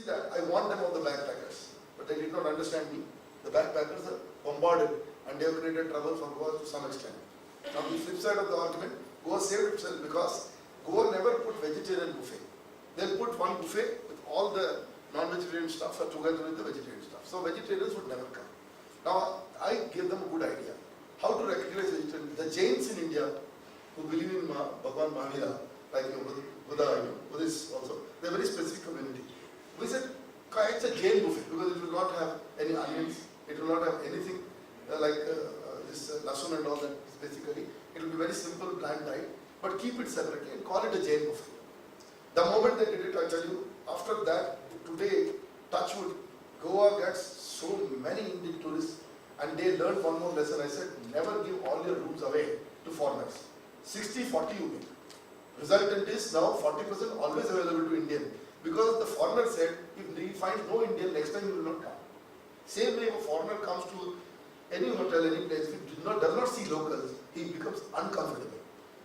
that I want them on the backpackers, but they did not understand me. The backpackers are bombarded and they have created trouble for Goa to some extent. Now the flip side of the argument, Goa saved itself because Goa never put vegetarian buffet. They'll put one buffet with all the non-vegetarian stuff together with the vegetarian stuff. So vegetarians would never come. Now I gave them a good idea. How to recognize vegetarians? The Jains in India who believe in Bhagwan Mahavira, like Buddha, Buddhists also, they're a very specific community. We said, it's a Jain buffet because it will not have any onions, it will not have anything this lasun and all that. Basically, it will be very simple, bland diet, but keep it separately and call it a Jain buffet. The moment they did it, I tell you, after that, today, touchwood, Goa gets so many Indian tourists, and they learned one more lesson. I said, never give all your rooms away to foreigners. 60-40 you make. Resultant is now 40% always available to Indian. Because the foreigner said, if he finds no Indian, next time he will not come. Same way, if a foreigner comes to any hotel, any place, if he does not see locals, he becomes uncomfortable.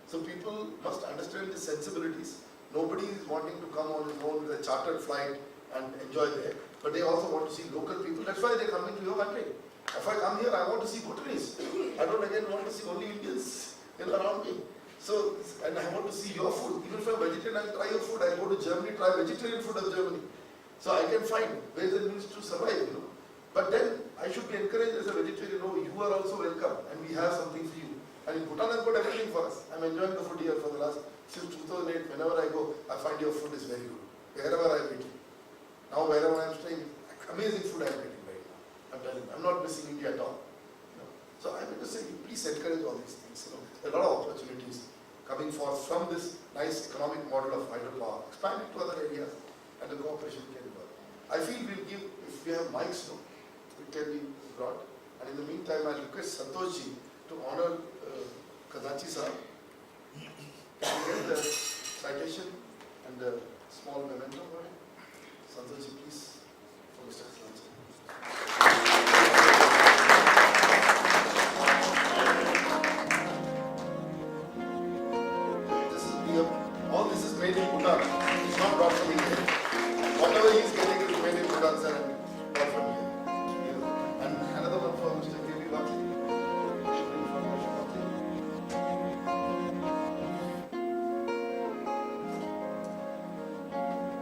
So people must understand the sensibilities. Nobody is wanting to come on his own with a chartered flight and enjoy there. But they also want to see local people. That's why they come into your country. If I come here, I want to see Bhutanese. I don't again want to see only Indians around me. So, and I want to see your food. Even if I'm vegetarian, I'll try your food. I go to Germany, try vegetarian food of Germany. So I can find ways and means to survive, But then I should be encouraged as a vegetarian, you are also welcome and we have something for you. And in Bhutan has got everything for us. I'm enjoying the food here for the last, since 2008, whenever I go, I find your food is very good. Wherever I'm eating. Now wherever I'm staying, amazing food I'm getting right now. I'm telling you, I'm not missing India at all. So I want to say, please encourage all these things. There are a lot of opportunities coming forth from this nice economic model of hydropower, expand it to other areas, and the cooperation can work. I feel we'll give, if we have mics, it can be brought. And in the meantime, I'll request Santoshji to honor Kadachi sir. Can we get the citation and the small memento for him? Santoshji, please, for Mr. Kadachi. All this is made in Bhutan. It's not brought from India. Whatever he is getting is made in Bhutan, sir, and brought from here. And another one for Mr. K.V. Vakli.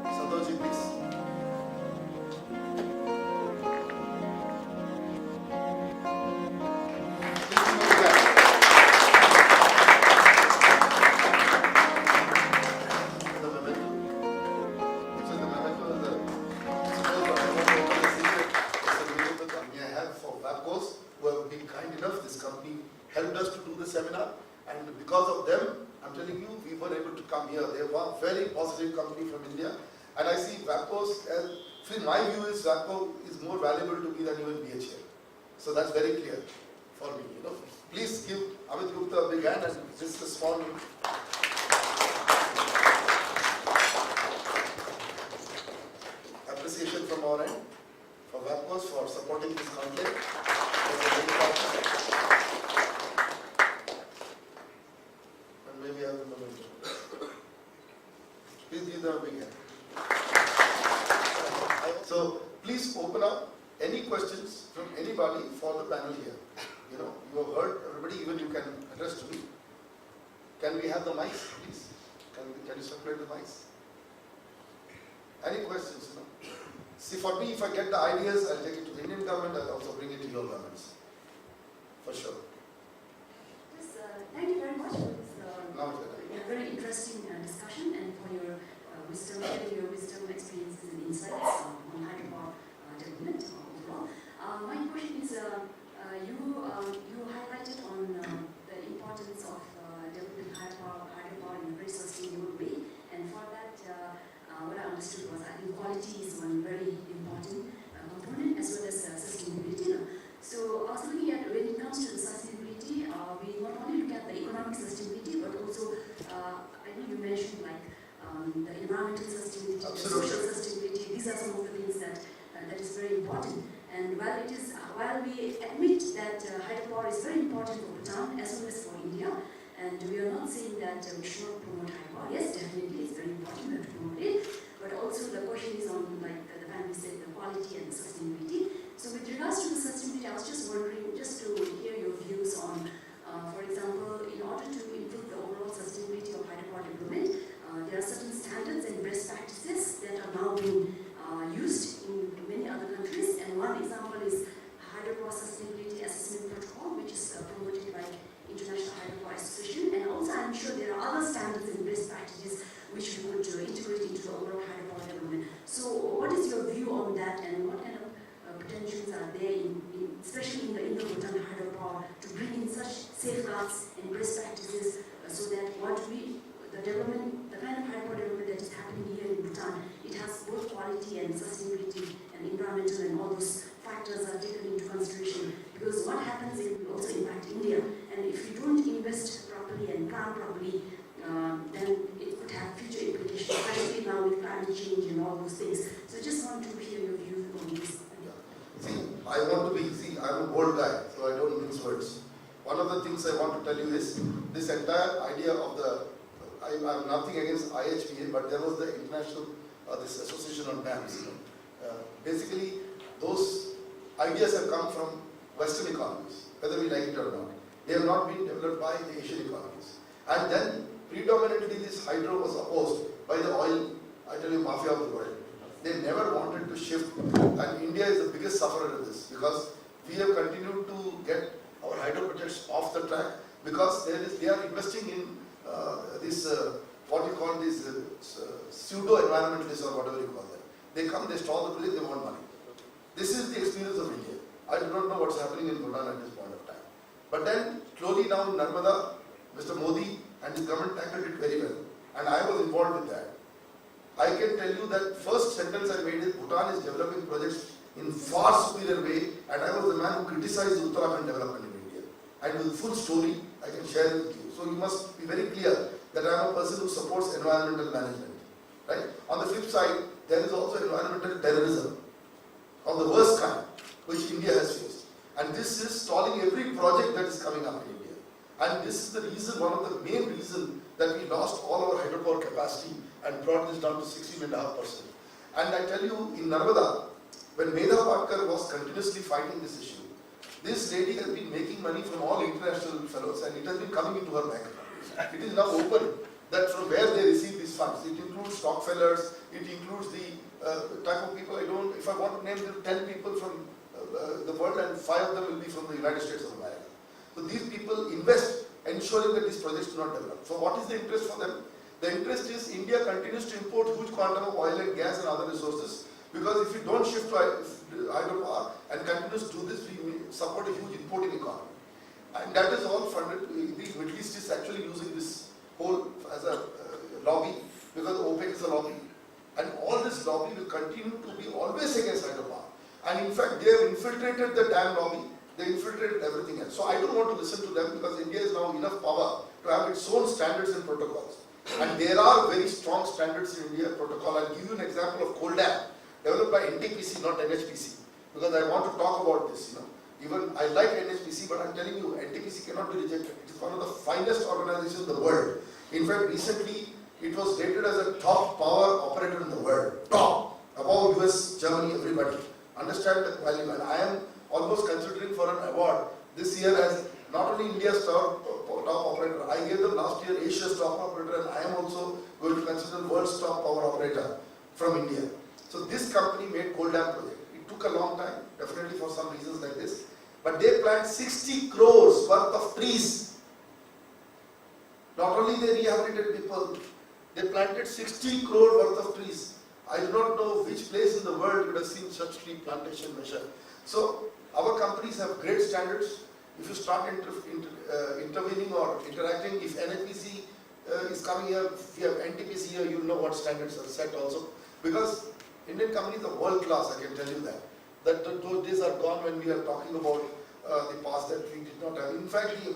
Santoshji, please. Helped us to do the seminar, and because of them, I'm telling you, we were able to come here. They were a very positive company from India, and I see WAPCO's, my view is WAPCO is more valuable to me than even BHL. So that's very clear for me. Please give Amit Gupta a big hand, and this is a small appreciation from our end for WAPCO's for supporting this conflict. Maybe I will remember. Please give them a big hand. So please open up any questions from anybody for the panel here. You have heard everybody, even you can address to me. Can we have the mics, please? Can you circulate the mics? Any questions? See, for me, if I get the ideas, I'll take it to the Indian government. I'll also bring it to your governments, for sure. Yes, thank you very much for this very interesting discussion and for your wisdom, experiences and insights on hydropower development overall. My question is, you highlighted on the importance of developing hydropower in a very sustainable way, and for that, what I understood was I think quality is one very important component as well as sustainability. So I was looking at when it comes to the sustainability, we not only look at the economic sustainability, but also I think you mentioned the environmental sustainability, the social sustainability. These are some of the things that is very important. And while we admit that hydropower is very important for Bhutan as well as for India, and we are not saying that we should not promote hydropower. Yes, definitely it's very important to promote it. But also the question is on the Bhutan, it has both quality and sustainability and environmental and all those factors are taken into consideration. Because what happens, it will also impact India. And if you don't invest properly and plan properly, then it could have future implications, especially now with climate change and all those things. So I just want to hear your view on this. See, I'm a bold guy, so I don't mince words. One of the things I want to tell you is, this entire idea of I have nothing against IHBA, but there was the international, this association on dams. Basically, those ideas have come from Western economies, whether we like it or not. They have not been developed by the Asian economies. And then, predominantly this hydro was opposed by the oil, I tell you, mafia of the world. They never wanted to shift, and India is the biggest sufferer in this, because we have continued to get our hydro projects off the track, because they are investing in what you call these pseudo-environmentalists or whatever you call them. They come, they stall the project, they want money. This is the experience of India. I do not know what's happening in Bhutan at this point of time. But then, slowly now in Narmada, Mr. Modi and his government tackled it very well. And I was involved with that. I can tell you that first sentence I made is Bhutan is developing projects in far superior way, and I was the man who criticized Uttarakhand development in India. And with full story, I can share it with you. So you must be very clear that I am a person who supports environmental management. Right? On the flip side, there is also environmental terrorism of the worst kind, which India has faced. And this is stalling every project that is coming up in India. And this is the reason, one of the main reasons that we lost all our hydropower capacity and brought this down to 16.5%. And I tell you, in Narmada, when Medha Patkar was continuously fighting this issue, this lady has been making money from all international fellows, and it has been coming into her bank account. It is now open that from where they receive these funds. It includes Rockefellers, it includes the type of people if I want to name 10 people from the world, and 5 of them will be from the United States of America. So these people invest, ensuring that these projects do not develop. So what is the interest for them? The interest is India continues to import huge quantum of oil and gas and other resources, because if you don't shift to hydropower and continues to do this, we support a huge importing economy. And that is all funded. The Middle East is actually using this whole as a lobby, because OPEC is a lobby. And all this lobby will continue to be always against hydropower. And in fact, they have infiltrated the dam lobby. They infiltrated everything else. So I don't want to listen to them, because India has now enough power to have its own standards and protocols. And there are very strong standards in India protocol. I'll give you an example of coal dam, developed by NTPC, not NHPC, because I want to talk about this. Even I like NHPC, but I'm telling you, NTPC cannot be rejected. It is one of the finest organizations in the world. In fact, recently it was rated as a top power operator in the world. Top, above US, Germany, everybody. Understand the value, and I am almost considering for an award this year as not only India's top operator. I gave them last year Asia's top operator, and I am also going to consider world's top power operator from India. So this company made coal dam project. It took a long time, definitely for some reasons like this, but they planted 60 crores worth of trees. Not only they rehabilitated people, they planted 60 crore worth of trees. I do not know which place in the world would have seen such tree plantation measure. So our companies have great standards. If you start intervening or interacting, if NHPC is coming here, if you have NTPC here, you know what standards are set also. Because Indian companies are world class, I can tell you that. Those days are gone when we are talking about the past that we did not have. In fact, the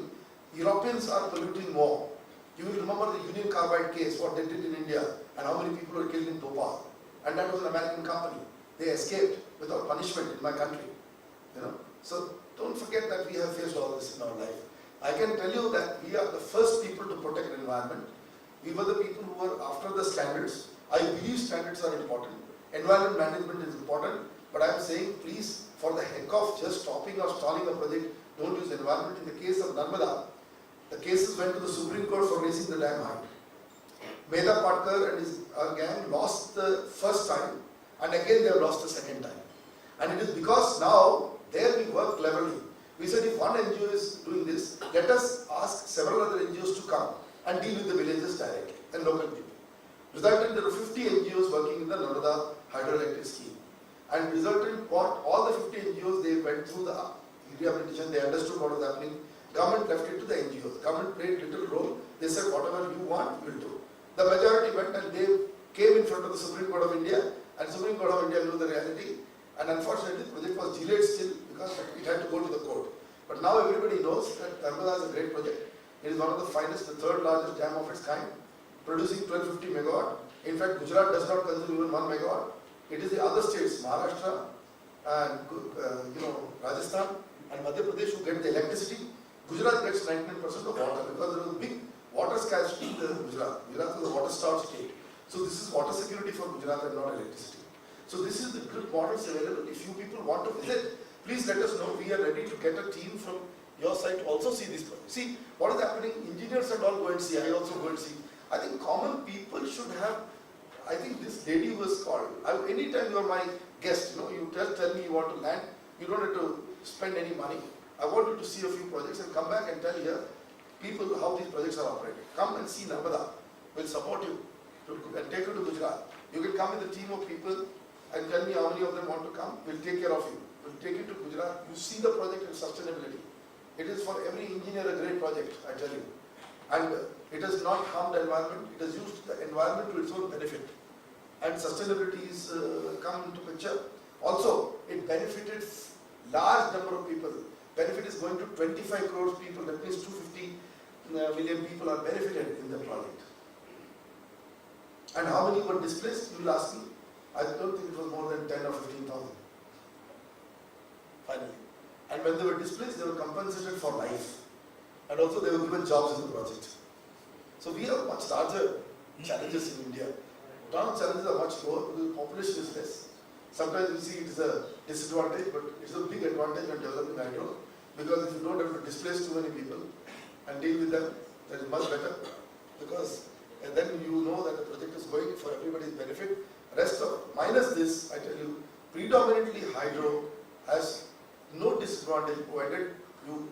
Europeans are polluting more. You will remember the Union Carbide case, what they did in India, and how many people were killed in Bhopal. And that was an American company. They escaped without punishment in my country. So don't forget that we have faced all this in our life. I can tell you that we are the first people to protect the environment. We were the people who were after the standards. I believe standards are important. Environment management is important. But I am saying, please, for the heck of just stopping or stalling a project, don't use environment. In the case of Narmada, the cases went to the Supreme Court for raising the dam height. Medha Patkar and his gang lost the first time, and again they have lost the second time. And it is because now, there we work cleverly. We said if one NGO is doing this, let us ask several other NGOs to come and deal with the villages directly and local people. Resulted there were 50 NGOs working in the Narmada hydroelectric scheme. And resulted what all the 50 NGOs, they went through the rehabilitation, they understood what was happening. Government left it to the NGOs. Government played little role. They said whatever you want, we'll do. The majority went and they came in front of the Supreme Court of India, and Supreme Court of India knew the reality, and unfortunately the project was delayed still because it had to go to the court. But now everybody knows that Narmada is a great project. It is one of the finest, the third largest dam of its kind, producing 1250 megawatt. In fact, Gujarat does not consume even 1 megawatt. It is the other states, Maharashtra and Rajasthan and Madhya Pradesh, who get the electricity. Gujarat gets 99% of water because there was a big water scarcity in Gujarat. Gujarat is a water-starved state. So this is water security for Gujarat and not electricity. So this is the good models available. If you people want to visit, please let us know. We are ready to get a team from your side to also see this project. See what is happening. Engineers and all go and see. I also go and see. I think common people should have. I think this lady who was called. Anytime you are my guest, you tell me you want to land. You don't have to spend any money. I want you to see a few projects and come back and tell here people how these projects are operated. Come and see Narmada. We'll support you and take you to Gujarat. You can come with a team of people and tell me how many of them want to come. We'll take care of you. We'll take you to Gujarat. You see the project and sustainability. It is for every engineer a great project, I tell you. And it has not harmed the environment. It has used the environment to its own benefit. And sustainability is come into picture. Also, it benefited large number of people. Benefit is going to 25 crores people. That means 250 million people are benefited in the project. And how many were displaced? You will ask me. I don't think it was more than 10 or 15,000. Finally. And when they were displaced, they were compensated for life. And also they were given jobs in the project. So we have much larger challenges in India. Bhutan's challenges are much lower because the population is less. Sometimes we see it is a disadvantage, but it's a big advantage when developing hydro. Because if you don't have to displace too many people and deal with them, that is much better. Because and then you know that the project is going for everybody's benefit. Rest of, minus this, I tell you, predominantly hydro has no disadvantage provided you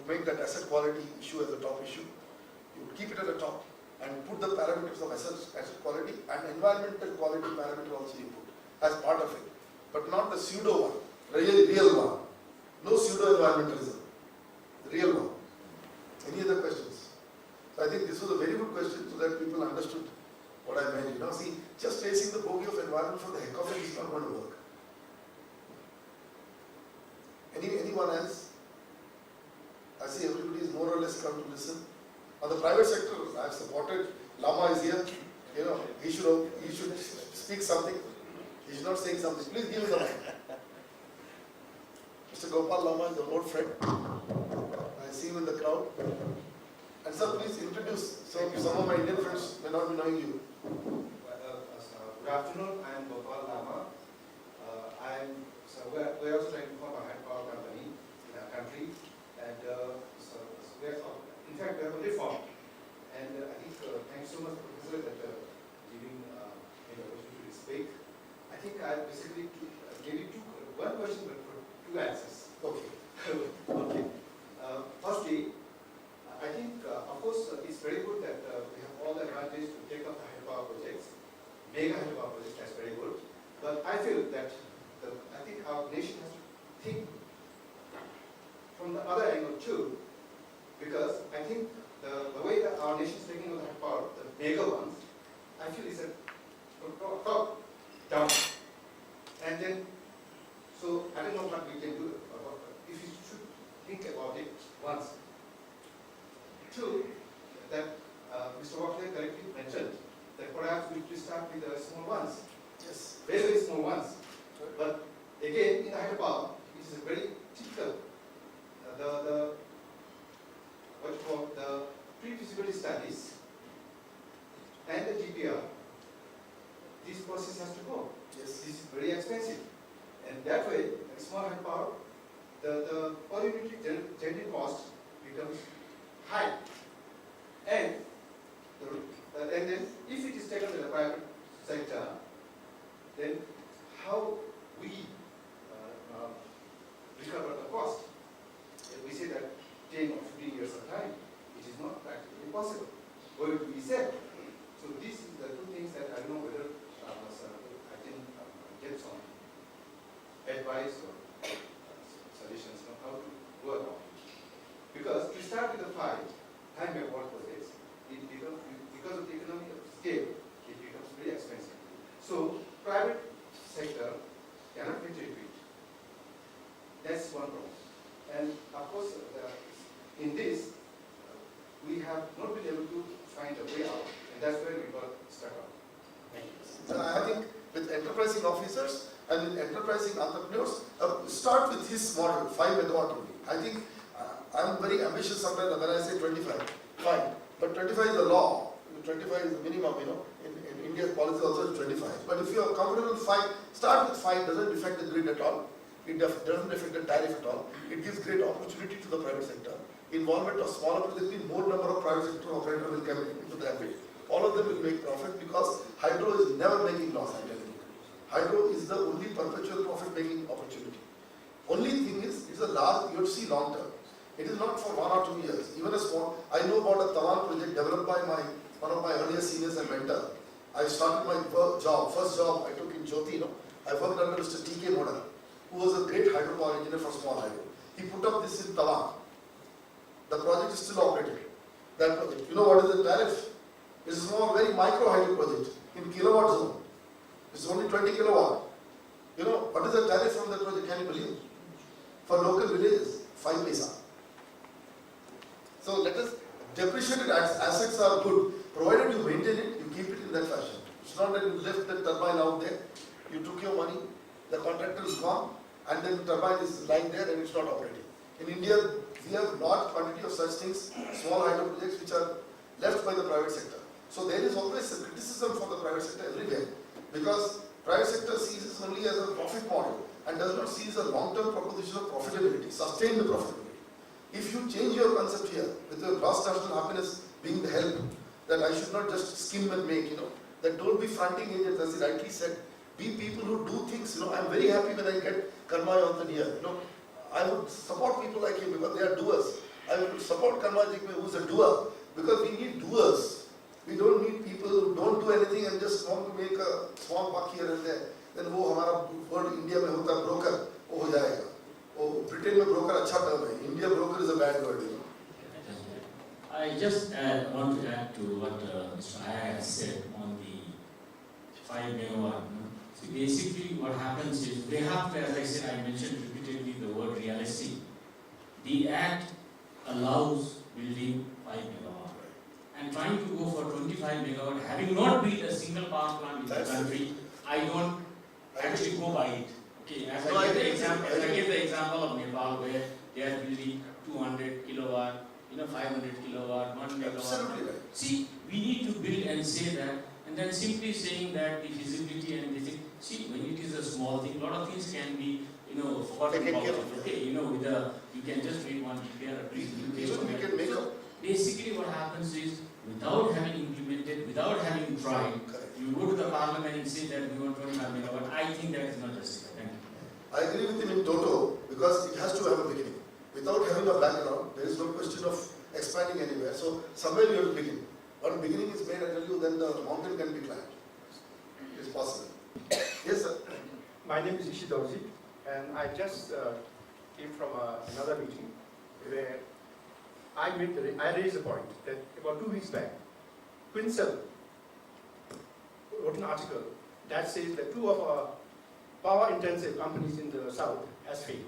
make that asset quality issue as a top issue. You keep it at the top and put the parameters of asset quality and environmental quality parameter also you put as part of it. But not the pseudo one, real one. No pseudo environmentalism. The real one. Any other questions? So I think this was a very good question so that people understood what I meant. See, just raising the bogey of environment for the heck of it is not going to work. Anyone else? I see everybody is more or less come to listen. On the private sector, I have supported. Lama is here. He should speak something. He is not saying something. Please give him the mic. Mr. Gopal Lama is an old friend. I see him in the crowd. And sir, please introduce. So some of my Indian friends may not be knowing you. Good afternoon. I am Gopal Lama. We are also trying to form a hydropower company in our country, and we are, in fact, we have already formed. And I think thanks so much, Professor, that giving the opportunity to speak. I think I basically gave you one question, but for two answers. Okay. Okay. Firstly, I think, of course, it's very good that we have all the advantage to take up the hydropower projects. Mega hydropower projects, that's very good. But I feel that I think our nation has to think from the other angle too, because I think the way that our nation is taking on hydropower, the mega ones, I feel is a top down. And then, so I don't know what we can do about it. If you should think about it once. Two, that Mr. Wakley correctly mentioned that perhaps we should start with the small ones. Yes. Very, very small ones. But again, in hydropower, it is very typical. What you call the pre-feasibility studies and the GPR, this process has to go. Yes. This is very expensive. And that way, small hydropower, the per unit generating cost becomes high. And then if it is taken to the private sector, then how we recover the cost? If we say that 10 or 15 years of time, it is not practically possible. Going to be said. So these are the two things that I don't know whether I can get some advice or suggestions on how to go about it. Because to start with the 5 time megawatt projects, it becomes, because of the economy of scale, it becomes very expensive. cannot venture into it. That's one problem. And of course, in this, we have not been able to find a way out, and that's where we got stuck on. I think with enterprising officers and with enterprising entrepreneurs, start with his model, 5 megawatt only. I think I'm very ambitious sometimes when I say 25, fine. But 25 is the law, 25 is the minimum, in India's policy also is 25. But if you are comfortable with 5, start with 5, doesn't affect the grid at all. It doesn't affect the tariff at all. It gives great opportunity to the private sector. Involvement of smaller projects means more number of private sector operators will come into the ambit. All of them will make profit because hydro is never making loss, I'm telling you. Hydro is the only perpetual profit making opportunity. Only thing is, it's a large, you have to see long term. It is not for 1 or 2 years. Even a small, I know about a Tawan project developed by one of my earlier seniors and mentor. I started my first job I took in Jyoti, I worked under Mr. T.K. Moda, who was a great hydropower engineer for small hydro. He put up this in Tawan. The project is still operating. That project. You know what is the tariff? It's a small, very micro hydro project in kilowatt zone. It's only 20 kilowatt. You know, what is the tariff from that project? Can you believe? For local villages, 5 paisa. So let us, depreciated assets are good. Provided you maintain it, you keep it in that fashion. It's not that you left the turbine out there, you took your money, the contractor is gone, and then the turbine is lying there and it's not operating. In India, we have large quantity of such things, small hydro projects which are left by the private sector. So there is always a criticism for the private sector everywhere, because private sector sees it only as a profit model and does not see it as a long-term proposition of profitability, sustain the profitability. If you change your concept here, with your gross national happiness being the help, that I should not just skim and make, that don't be fronting agents, as he rightly said, be people who do things, I'm very happy when I get Karma Yanthan here, I would support people like him because they are doers. I would support Karma Jikme who is a doer, because we need doers. We don't need people who don't do anything and just want to make a small buck here and there. Then wo hamara word India mein hota broker, wo ho jayega. Oh, Britain mein broker acha term hai. India broker is a bad word, I just want to add to what Mr. Iyer has said on the 5 megawatt. So basically what happens is, they have to, as I said, I mentioned repeatedly the word realistic. The Act allows building 5 megawatt. And trying to go for 25 megawatt, having not built a single power plant in the country, I don't actually go by it. Okay, as I give the example of Nepal, where they are building 200 kilowatt, 500 kilowatt, 1 megawatt. Absolutely right. See, we need to build and say that, and then simply saying that the feasibility and the thing. See, when it is a small thing, a lot of things can be, forgotten about. Okay, you can just make one DPR, Basically, what happens is, without having implemented, without having tried, you go to the parliament and say that we want 25 megawatt. I think that is not justified. Thank you. I agree with him in toto, because it has to have a beginning. Without having a background, there is no question of expanding anywhere. So somewhere you have to begin. When beginning is made, I tell you, then the mountain can be climbed. It is possible. Yes, sir. My name is Ishi Dorji, and I just came from another meeting where I raised a point that about 2 weeks back, Quincel wrote an article that says that 2 of our power-intensive companies in the south has failed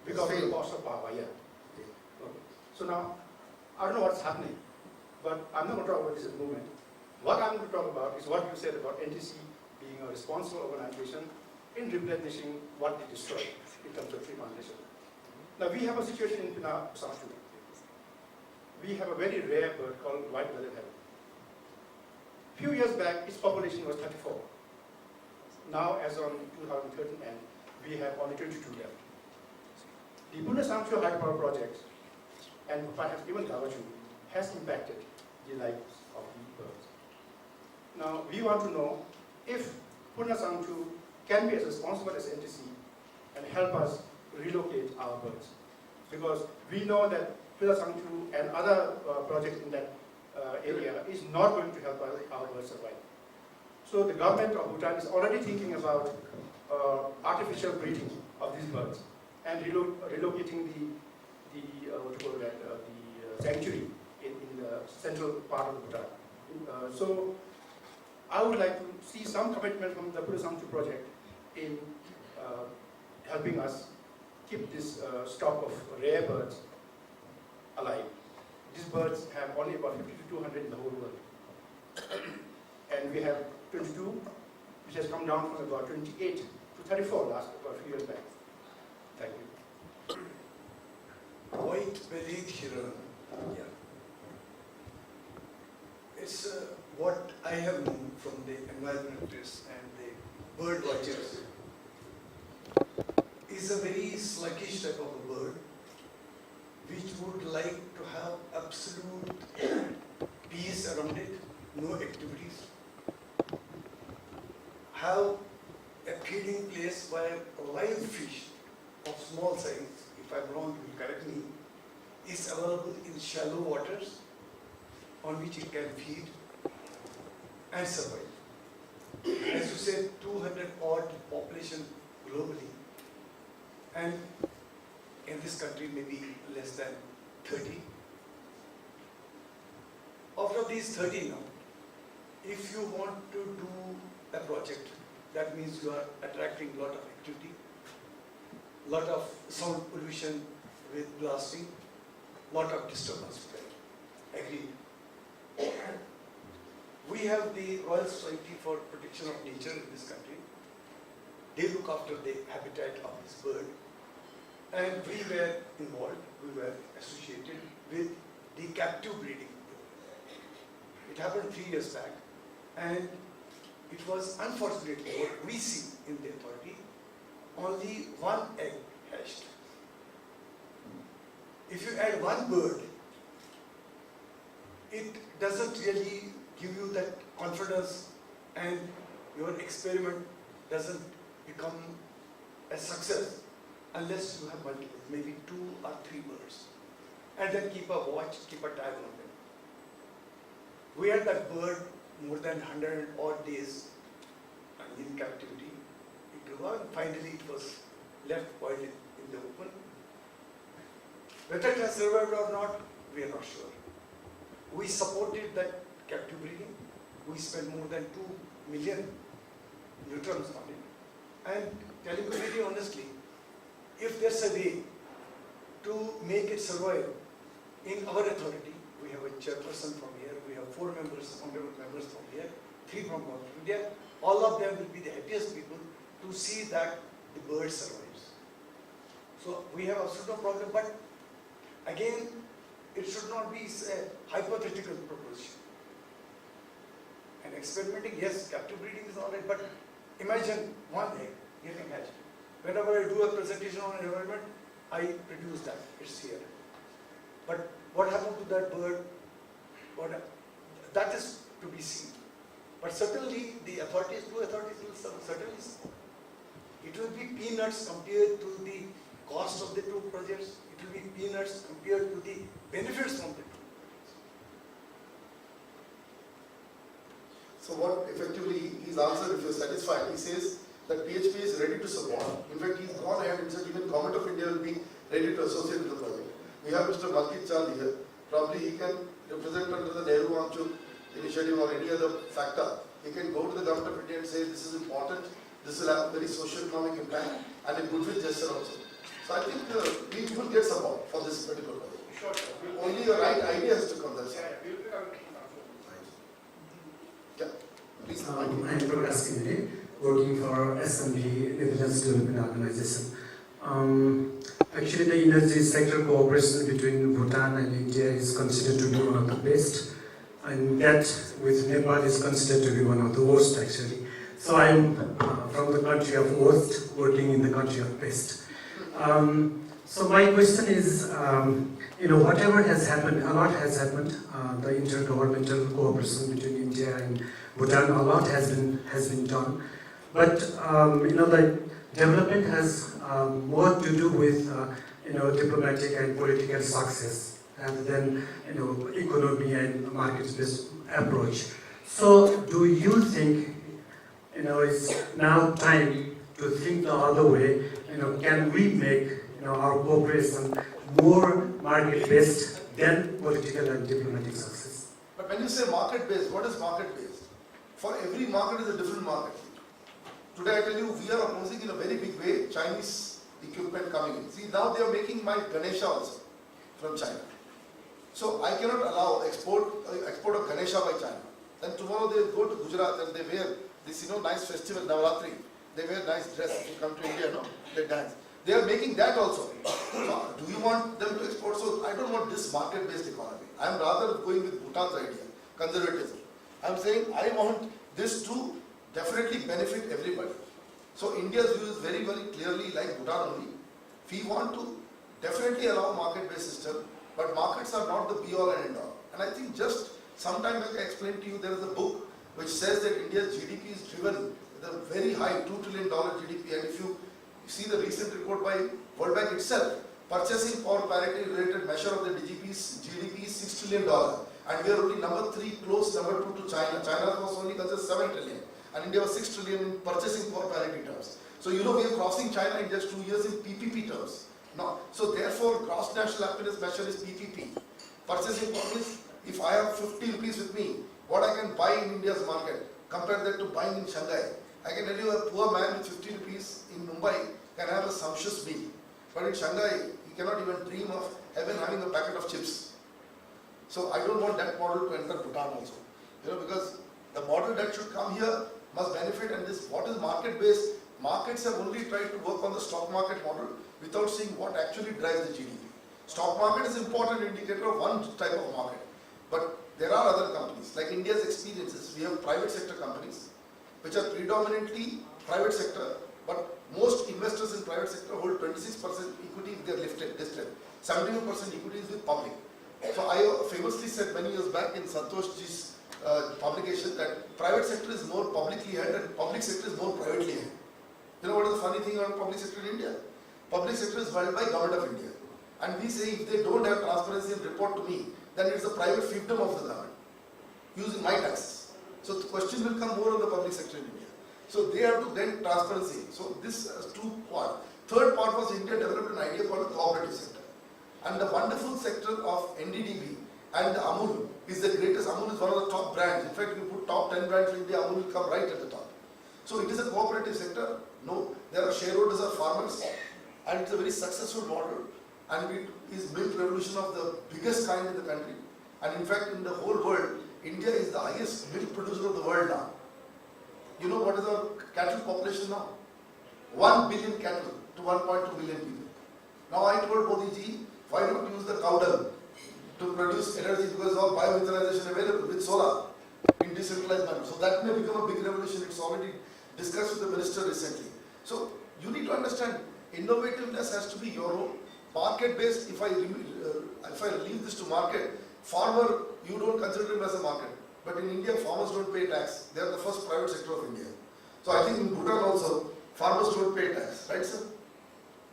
because of the cost of power. Yeah. Okay. So now, I don't know what's happening, but I'm not going to talk about this at the moment. What I'm going to talk about is what you said about NTC being a responsible organization in replenishing what they destroyed in terms of tree plantation. Now we have a situation in Pina Samchu. We have a very rare bird called white-bellied heron. Few years back, its population was 34. Now, as on 2013 end, we have only 22 left. The Puna Samchu hydropower project, and perhaps even Gawaju, has impacted the lives of the birds. Now, we want to know if Puna Samchu can be as responsible as NTC and help us relocate our birds. Because we know that Puna Samchu and other projects in that area is not going to help our birds survive. So the government of Bhutan is already thinking about artificial breeding of these birds and relocating the sanctuary in the central part of Bhutan. So I would like to see some commitment from the Puna Samchu project in helping us keep this stock of rare birds alive. These birds have only about 50 to 200 in the whole world. And we have 22, which has come down from about 28 to 34 about a few years back. Thank you. White-bellied heron. Yeah. It's what I have known from the environmentalists and the bird watchers. Is a very sluggish type of a bird which would like to have absolute peace around it, no activities. Have a feeding place where live fish of small size, if I'm wrong, you will correct me, is available in shallow waters on which it can feed and survive. As you said, 200 odd population globally, and in this country maybe less than 30. Out of these 30 now, if you want to do a project, that means you are attracting a lot of activity, lot of sound pollution with blasting, lot of disturbance. Agreed. We have the Royal Society for Protection of Nature in this country. They look after the habitat of this bird. And we were involved, we were associated with the captive breeding. It happened 3 years back, and it was unfortunately what we see in the authority, only one egg hatched. If you add one bird, it doesn't really give you that confidence, and your experiment doesn't become a success unless you have multiple, maybe 2 or 3 birds. And then keep a watch, keep a tag on them. We had that bird more than 100 odd days in captivity. It grew up, and finally it was left wild in the open. Whether it has survived or not, we are not sure. We supported that captive breeding. We spent more than 2 million neutrons on it. And telling you very honestly, if there's a way to make it survive in our authority, we have a chairperson from here, we have 4 members, honorable members from here, 3 from India, all of them will be the happiest people to see that the bird survives. So we have absolutely no problem, but again, it should not be a hypothetical proposition. And experimenting, yes, captive breeding is all right, but imagine one egg getting hatched. Whenever I do a presentation on environment, I produce that, it's here. But what happened to that bird? That is to be seen. But certainly the authorities will certainly support. It will be peanuts compared to the cost of the 2 projects. It will be peanuts compared to the benefits from the 2 projects. So what effectively his answer, if you're satisfied, he says that PHP is ready to support. In fact, he's gone ahead and said even Government of India will be ready to associate with the project. We have Mr. Malkit Chand here. Probably he can represent under the Nehru Amchuk initiative or any other factor. He can go to the Government of India and say this is important, this will have very socio-economic impact and a goodwill gesture also. So I think we will get support for this particular project. Sure. Only the right idea has to come there. Yeah, please. I am Prakash Kennedy, working for SMB, Netherlands Development Organization. Actually, the energy sector cooperation between Bhutan and India is considered to be one of the best, and that with Nepal is considered to be one of the worst actually. So I am from the country of worst, working in the country of best. So my question is, whatever has happened, a lot has happened. The intergovernmental cooperation between India and Bhutan, a lot has been done. But the development has more to do with diplomatic and political success rather than economy and market-based approach. So do you think it's now time to think the other way? Can we make our cooperation more market-based than political and diplomatic success? But when you say market-based, what is market-based? For every market is a different market. Today I tell you, we are opposing in a very big way Chinese equipment coming in. See, now they are making my Ganesha also from China. So I cannot allow export of Ganesha by China. Then tomorrow they go to Gujarat and they wear this, nice festival, Navaratri. They wear nice dress. If you come to India, no, they dance. They are making that also. So do you want them to export? So I don't want this market-based economy. I am rather going with Bhutan's idea, conservatism. I am saying I want this to definitely benefit everybody. So India's view is very, very clearly like Bhutan only. We want to definitely allow market-based system, but markets are not the be-all and end-all. And I think just some time back I explained to you there is a book which says that India's GDP is driven with a very high $2 trillion GDP. And if you see the recent report by World Bank itself, purchasing power parity related measure of the GDP is $6 trillion. And we are only number 3, close number 2 to China. China was only considered 7 trillion. And India was 6 trillion in purchasing power parity terms. So we are crossing China in just 2 years in PPP terms. Now, so therefore, gross national happiness measure is PPP. Purchasing power means if I have 50 rupees with me, what I can buy in India's market, compare that to buying in Shanghai. I can tell you a poor man with 50 rupees in Mumbai can have a sumptuous meal. But in Shanghai, he cannot even dream of even having a packet of chips. So I don't want that model to enter Bhutan also. Because the model that should come here must benefit, and this what is market-based. Markets have only tried to work on the stock market model without seeing what actually drives the GDP. Stock market is an important indicator of one type of market. But there are other companies, like India's experiences. We have private sector companies, which are predominantly private sector, but most investors in private sector hold 26% equity if they are listed. 72% equity is with public. So I famously said many years back in Santosh Ji's publication that private sector is more publicly held and public sector is more privately held. You know what is the funny thing about public sector in India? Public sector is held by Government of India. And we say if they don't have transparency and report to me, then it's a private fiefdom of the government, using my taxes. So the question will come more on the public sector in India. So they have to then transparency. So this is 2 parts. Third part was India developed an idea called the cooperative sector. And the wonderful sector of NDDB and the Amul is the greatest. Amul is one of the top brands. In fact, if you put top 10 brands in India, Amul will come right at the top. So it is a cooperative sector. No, there are shareholders are farmers, and it's a very successful model. And it is milk revolution of the biggest kind in the country. And in fact, in the whole world, India is the highest milk producer of the world now. You know what is our cattle population now? 1 billion cattle to 1.2 billion people. Now I told Modi ji, why not use the cow dung to produce energy, because all biomethanization available with solar in decentralized manner. So that may become a big revolution. It's already discussed with the minister recently. So you need to understand, innovativeness has to be your own. Market-based, if I leave this to market, farmer, you don't consider him as a market. But in India, farmers don't pay tax. They are the first private sector of India. So I think in Bhutan also, farmers don't pay tax, right sir?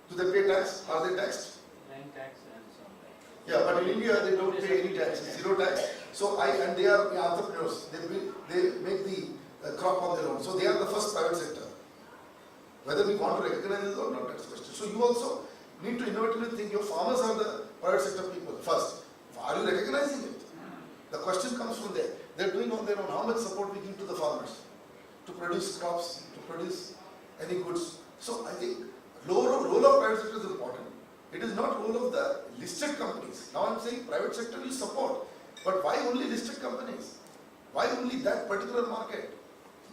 Do they pay tax? Are they taxed? Land tax and some. Yeah, but in India, they don't pay any tax, 0 tax. So and they are entrepreneurs. They make the crop on their own. So they are the first private sector. Whether we want to recognize this or not, that's the question. So you also need to innovatively think your farmers are the private sector people first. Are you recognizing it? The question comes from there. They're doing on their own. How much support we give to the farmers to produce crops, to produce any goods. So I think role of private sector is important. It is not role of the listed companies. Now I'm saying private sector you support. But why only listed companies? Why only that particular market?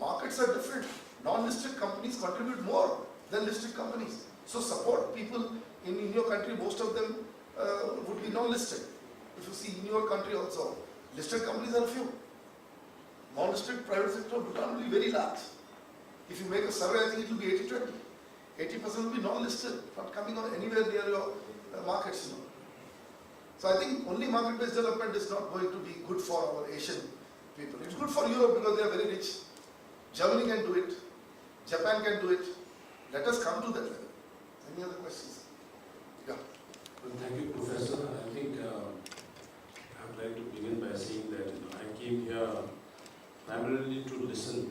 Markets are different. Non-listed companies contribute more than listed companies. So support people in your country, most of them would be non-listed. If you see in your country also, listed companies are few. Non-listed private sector Bhutan will be very large. If you make a survey, I think it will be 80-20. 80% will be non-listed, not coming on anywhere near your markets. So I think only market-based development is not going to be good for our Asian people. It's good for Europe because they are very rich. Germany can do it. Japan can do it. Let us come to that level. Any other questions? Yeah. Well, thank you, Professor. I think I would like to begin by saying that I came here primarily to listen